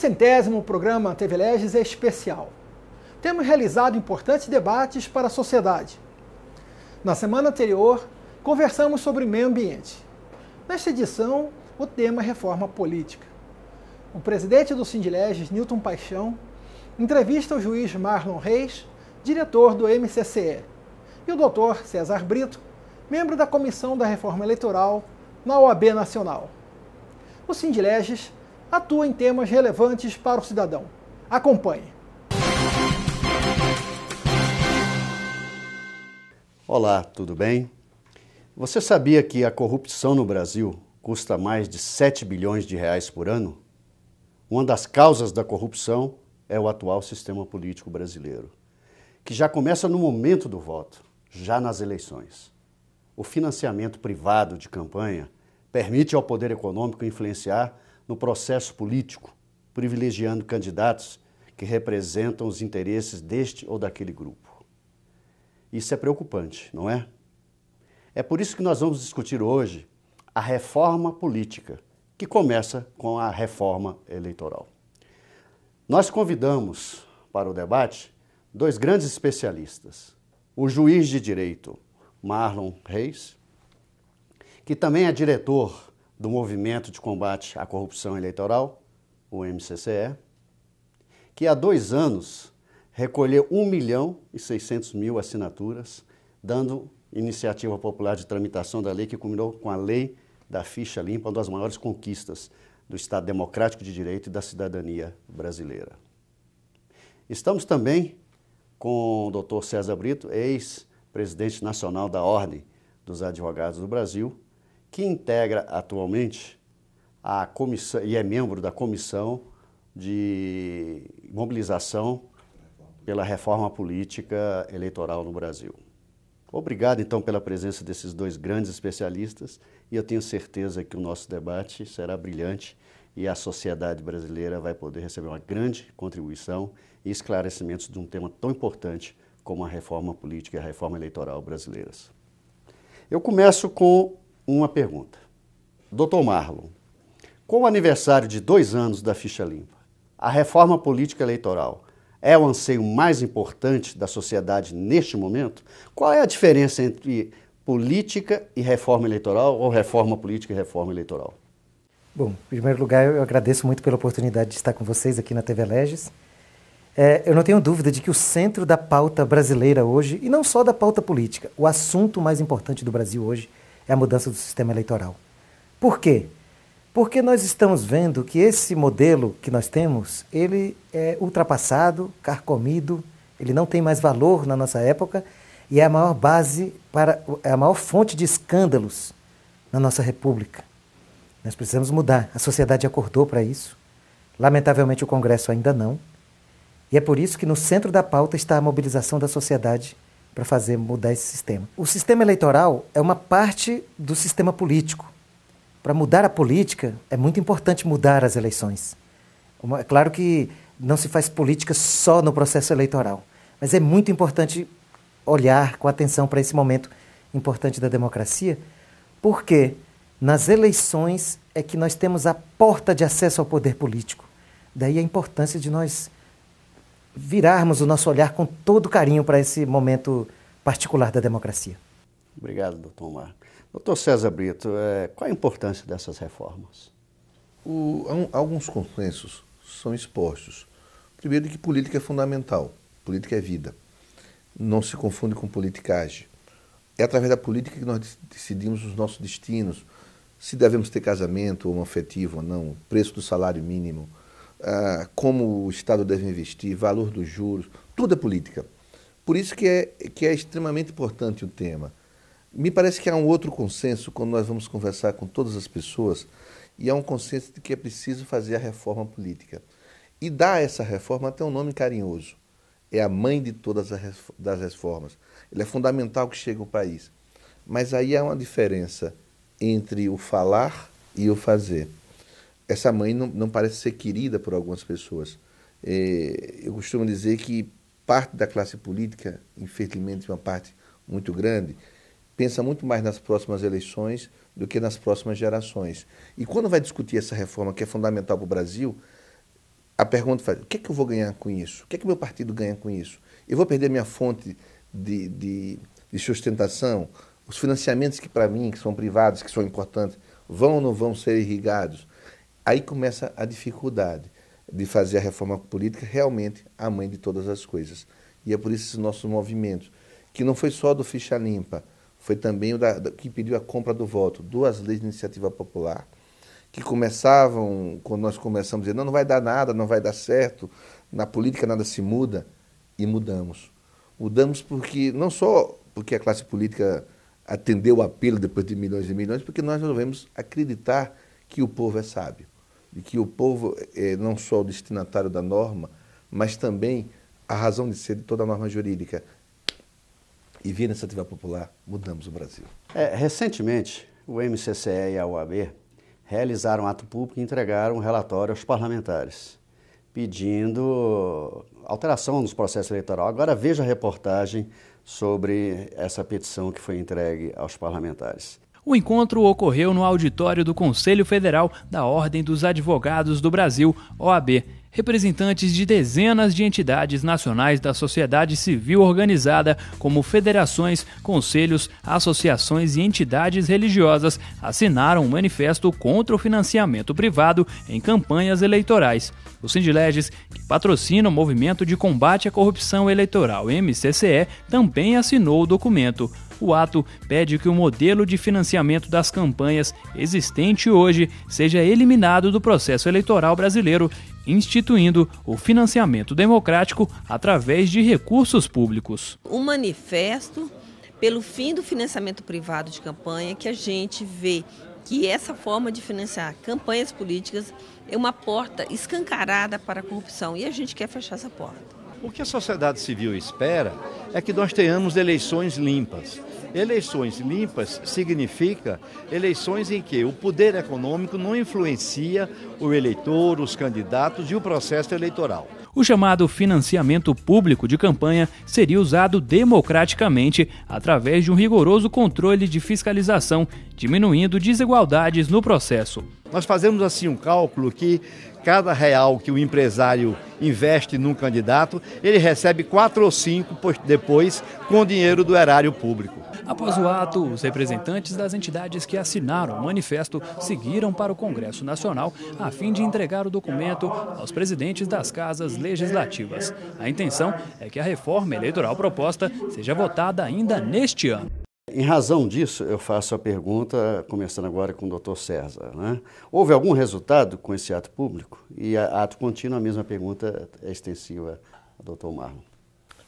100º programa TV Leges é especial. Temos realizado importantes debates para a sociedade. Na semana anterior, conversamos sobre meio ambiente. Nesta edição, o tema é reforma política. O presidente do Sindileges, Newton Paixão, entrevista o juiz Marlon Reis, diretor do MCCE, e o doutor César Brito, membro da Comissão da Reforma Eleitoral na OAB Nacional. O Sindileges atua em temas relevantes para o cidadão. Acompanhe. Olá, tudo bem? Você sabia que a corrupção no Brasil custa mais de 7 bilhões de reais por ano? Uma das causas da corrupção é o atual sistema político brasileiro, que já começa no momento do voto, já nas eleições. O financiamento privado de campanha permite ao poder econômico influenciar no processo político, privilegiando candidatos que representam os interesses deste ou daquele grupo. Isso é preocupante, não é? É por isso que nós vamos discutir hoje a reforma política, que começa com a reforma eleitoral. Nós convidamos para o debate dois grandes especialistas, o juiz de direito Marlon Reis, que também é diretor do Movimento de Combate à Corrupção Eleitoral, o MCCE, que há 2 anos recolheu 1.600.000 assinaturas, dando iniciativa popular de tramitação da lei que culminou com a lei da ficha limpa, uma das maiores conquistas do Estado Democrático de Direito e da cidadania brasileira. Estamos também com o doutor César Brito, ex-presidente nacional da Ordem dos Advogados do Brasil, que integra atualmente a comissão e é membro da Comissão de Mobilização pela Reforma Política Eleitoral no Brasil. Obrigado, então, pela presença desses dois grandes especialistas e eu tenho certeza que o nosso debate será brilhante e a sociedade brasileira vai poder receber uma grande contribuição e esclarecimentos de um tema tão importante como a reforma política e a reforma eleitoral brasileiras. Eu começo com uma pergunta. Dr. Marlon, com o aniversário de 2 anos da ficha limpa, a reforma política eleitoral é o anseio mais importante da sociedade neste momento? Qual é a diferença entre política e reforma eleitoral ou reforma política e reforma eleitoral? Bom, em primeiro lugar, eu agradeço muito pela oportunidade de estar com vocês aqui na TV Leges. Eu não tenho dúvida de que o centro da pauta brasileira hoje, e não só da pauta política, o assunto mais importante do Brasil hoje é a mudança do sistema eleitoral. Por quê? Porque nós estamos vendo que esse modelo que nós temos, ele é ultrapassado, carcomido, ele não tem mais valor na nossa época e é a maior base, é a maior fonte de escândalos na nossa república. Nós precisamos mudar, a sociedade acordou para isso, lamentavelmente o Congresso ainda não, e é por isso que no centro da pauta está a mobilização da sociedade para fazer mudar esse sistema. O sistema eleitoral é uma parte do sistema político. Para mudar a política, é muito importante mudar as eleições. É claro que não se faz política só no processo eleitoral, mas é muito importante olhar com atenção para esse momento importante da democracia, porque nas eleições é que nós temos a porta de acesso ao poder político. Daí a importância de nós virarmos o nosso olhar com todo carinho para esse momento particular da democracia. Obrigado, doutor Marlon. Doutor César Brito, qual a importância dessas reformas? Alguns consensos são expostos. Primeiro, que política é fundamental, política é vida. Não se confunde com politicagem. É através da política que nós decidimos os nossos destinos, se devemos ter casamento homoafetivo ou não, preço do salário mínimo, como o Estado deve investir, valor dos juros, tudo é política. Por isso que é extremamente importante o tema. Me parece que há um outro consenso quando nós vamos conversar com todas as pessoas, e há um consenso de que é preciso fazer a reforma política. E dar a essa reforma até um nome carinhoso. É a mãe de todas as reformas. Ela é fundamental que chegue ao país. Mas aí há uma diferença entre o falar e o fazer. Essa mãe não parece ser querida por algumas pessoas. Eu costumo dizer que parte da classe política, infelizmente uma parte muito grande, pensa muito mais nas próximas eleições do que nas próximas gerações. E quando vai discutir essa reforma que é fundamental para o Brasil, a pergunta faz, o que é que eu vou ganhar com isso? O que é que meu partido ganha com isso? Eu vou perder minha fonte de sustentação? Os financiamentos que para mim, que são privados, que são importantes, vão ou não vão ser irrigados? Aí começa a dificuldade de fazer a reforma política realmente a mãe de todas as coisas. E é por isso esses nossos movimentos, que não foi só do Ficha Limpa, foi também o que pediu a compra do voto, 2 leis de iniciativa popular, que começavam, quando nós começamos a dizer, não vai dar nada, não vai dar certo, na política nada se muda, e mudamos. Mudamos porque, não só porque a classe política atendeu o apelo depois de milhões e milhões, porque nós resolvemos acreditar que o povo é sábio, e que o povo é não só o destinatário da norma, mas também a razão de ser de toda a norma jurídica. E via iniciativa popular, mudamos o Brasil. Recentemente, o MCCE e a OAB realizaram um ato público e entregaram um relatório aos parlamentares, pedindo alteração nos processos eleitorais. Agora veja a reportagem sobre essa petição que foi entregue aos parlamentares. O encontro ocorreu no auditório do Conselho Federal da Ordem dos Advogados do Brasil, OAB. Representantes de dezenas de entidades nacionais da sociedade civil organizada, como federações, conselhos, associações e entidades religiosas, assinaram um manifesto contra o financiamento privado em campanhas eleitorais. O Sindileges, que patrocina o Movimento de Combate à Corrupção Eleitoral, MCCE, também assinou o documento. O ato pede que o modelo de financiamento das campanhas existente hoje seja eliminado do processo eleitoral brasileiro, instituindo o financiamento democrático através de recursos públicos. Um manifesto pelo fim do financiamento privado de campanha, que a gente vê que essa forma de financiar campanhas políticas é uma porta escancarada para a corrupção e a gente quer fechar essa porta. O que a sociedade civil espera é que nós tenhamos eleições limpas. Eleições limpas significa eleições em que o poder econômico não influencia o eleitor, os candidatos e o processo eleitoral. O chamado financiamento público de campanha seria usado democraticamente através de um rigoroso controle de fiscalização, diminuindo desigualdades no processo. Nós fazemos assim um cálculo que cada real que o empresário investe num candidato, ele recebe 4 ou 5 depois com o dinheiro do erário público. Após o ato, os representantes das entidades que assinaram o manifesto seguiram para o Congresso Nacional a fim de entregar o documento aos presidentes das casas legislativas. A intenção é que a reforma eleitoral proposta seja votada ainda neste ano. Em razão disso, eu faço a pergunta, começando agora com o Dr. César, né? Houve algum resultado com esse ato público? E ato contínuo, a mesma pergunta é extensiva ao Dr. Marlon.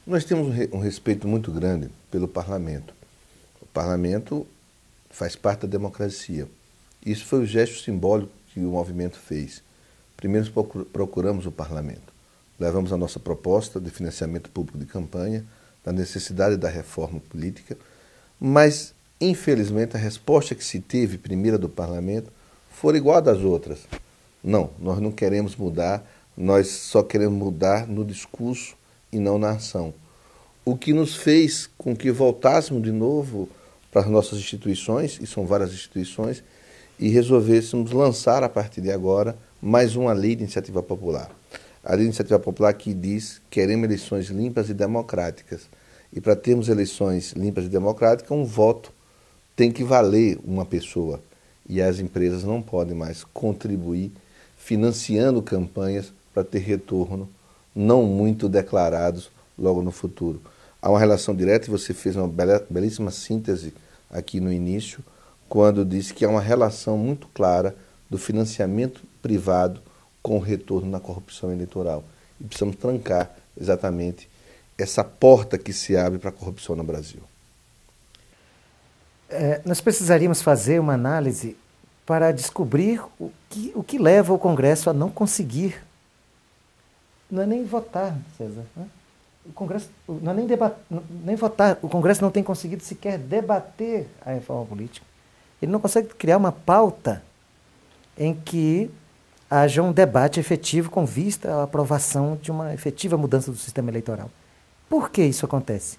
Nós temos um respeito muito grande pelo parlamento. O parlamento faz parte da democracia. Isso foi o gesto simbólico que o movimento fez. Primeiro procuramos o parlamento. Levamos a nossa proposta de financiamento público de campanha, da necessidade da reforma política, mas, infelizmente, a resposta que se teve primeira do parlamento foi igual à das outras. Não, nós não queremos mudar, nós só queremos mudar no discurso e não na ação. O que nos fez com que voltássemos de novo para as nossas instituições, e são várias instituições, e resolvêssemos lançar a partir de agora mais uma lei de iniciativa popular. A lei de iniciativa popular que diz que queremos eleições limpas e democráticas. E para termos eleições limpas e democráticas, um voto tem que valer uma pessoa. E as empresas não podem mais contribuir financiando campanhas para ter retorno não muito declarados logo no futuro. Há uma relação direta, e você fez uma belíssima síntese aqui no início, quando disse que há uma relação muito clara do financiamento privado com o retorno na corrupção eleitoral. E precisamos trancar exatamente essa porta que se abre para a corrupção no Brasil. Nós precisaríamos fazer uma análise para descobrir o que leva o Congresso a não conseguir, não é nem votar, César, né? O Congresso não é nem votar, o Congresso não tem conseguido sequer debater a reforma política. Ele não consegue criar uma pauta em que haja um debate efetivo com vista à aprovação de uma efetiva mudança do sistema eleitoral. Por que isso acontece?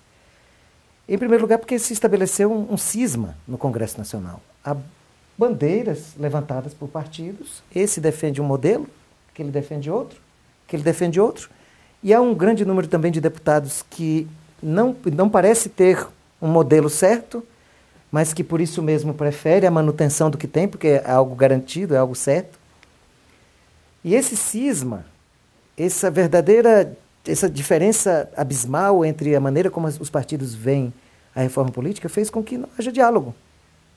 Em primeiro lugar, porque se estabeleceu um cisma no Congresso Nacional. Há bandeiras levantadas por partidos, esse defende um modelo, aquele defende outro, que ele defende outro, e há um grande número também de deputados que não parece ter um modelo certo, mas que por isso mesmo prefere a manutenção do que tem, porque é algo garantido, é algo certo. E esse cisma, essa diferença abismal entre a maneira como os partidos veem a reforma política fez com que não haja diálogo.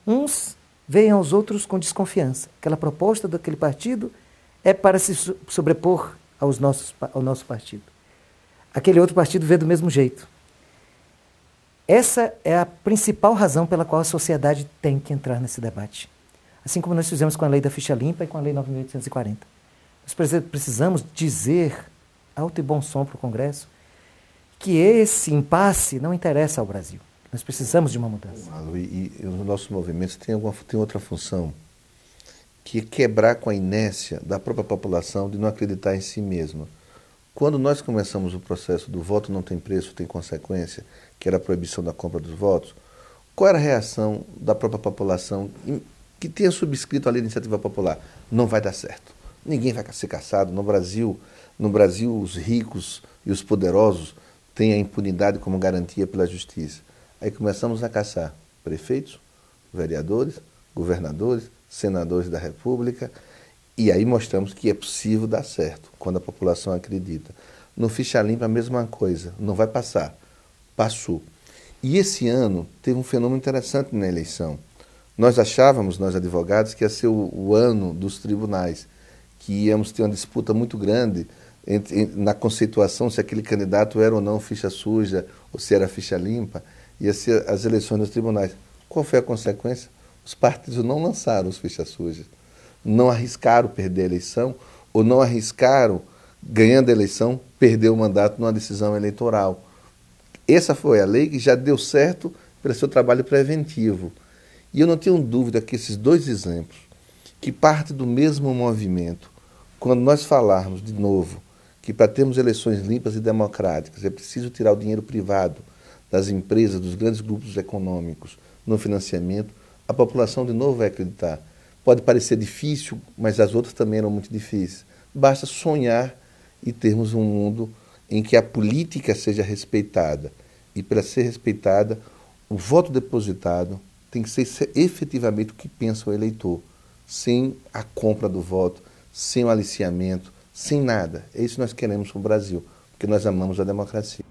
Uns veem aos outros com desconfiança. Aquela proposta daquele partido é para se sobrepor ao nosso partido. Aquele outro partido vê do mesmo jeito. Essa é a principal razão pela qual a sociedade tem que entrar nesse debate. Assim como nós fizemos com a lei da ficha limpa e com a lei 9.840. Nós precisamos dizer, alto e bom som para o Congresso, que esse impasse não interessa ao Brasil. Nós precisamos de uma mudança. E os nossos movimentos têm outra função, que é quebrar com a inércia da própria população de não acreditar em si mesma. Quando nós começamos o processo do voto não tem preço, tem consequência, que era a proibição da compra dos votos, qual era a reação da própria população que tinha subscrito a lei de iniciativa popular? Não vai dar certo. Ninguém vai ser caçado. No Brasil, os ricos e os poderosos têm a impunidade como garantia pela justiça. Aí começamos a caçar prefeitos, vereadores, governadores, senadores da República, e aí mostramos que é possível dar certo, quando a população acredita. No ficha limpa a mesma coisa, não vai passar. Passou. E esse ano teve um fenômeno interessante na eleição. Nós achávamos, nós advogados, que ia ser o ano dos tribunais, que íamos ter uma disputa muito grande na conceituação se aquele candidato era ou não ficha suja, ou se era ficha limpa, ia ser as eleições dos tribunais. Qual foi a consequência? Os partidos não lançaram os fichas sujas, não arriscaram perder a eleição, ou não arriscaram, ganhando a eleição, perder o mandato numa decisão eleitoral. Essa foi a lei que já deu certo pelo seu trabalho preventivo. E eu não tenho dúvida que esses dois exemplos, que partem do mesmo movimento, quando nós falarmos de novo que para termos eleições limpas e democráticas é preciso tirar o dinheiro privado das empresas, dos grandes grupos econômicos no financiamento, a população de novo vai acreditar. Pode parecer difícil, mas as outras também eram muito difíceis. Basta sonhar e termos um mundo em que a política seja respeitada. E para ser respeitada, o voto depositado tem que ser efetivamente o que pensa o eleitor, sem a compra do voto, sem o aliciamento, sem nada. É isso que nós queremos para o Brasil, porque nós amamos a democracia.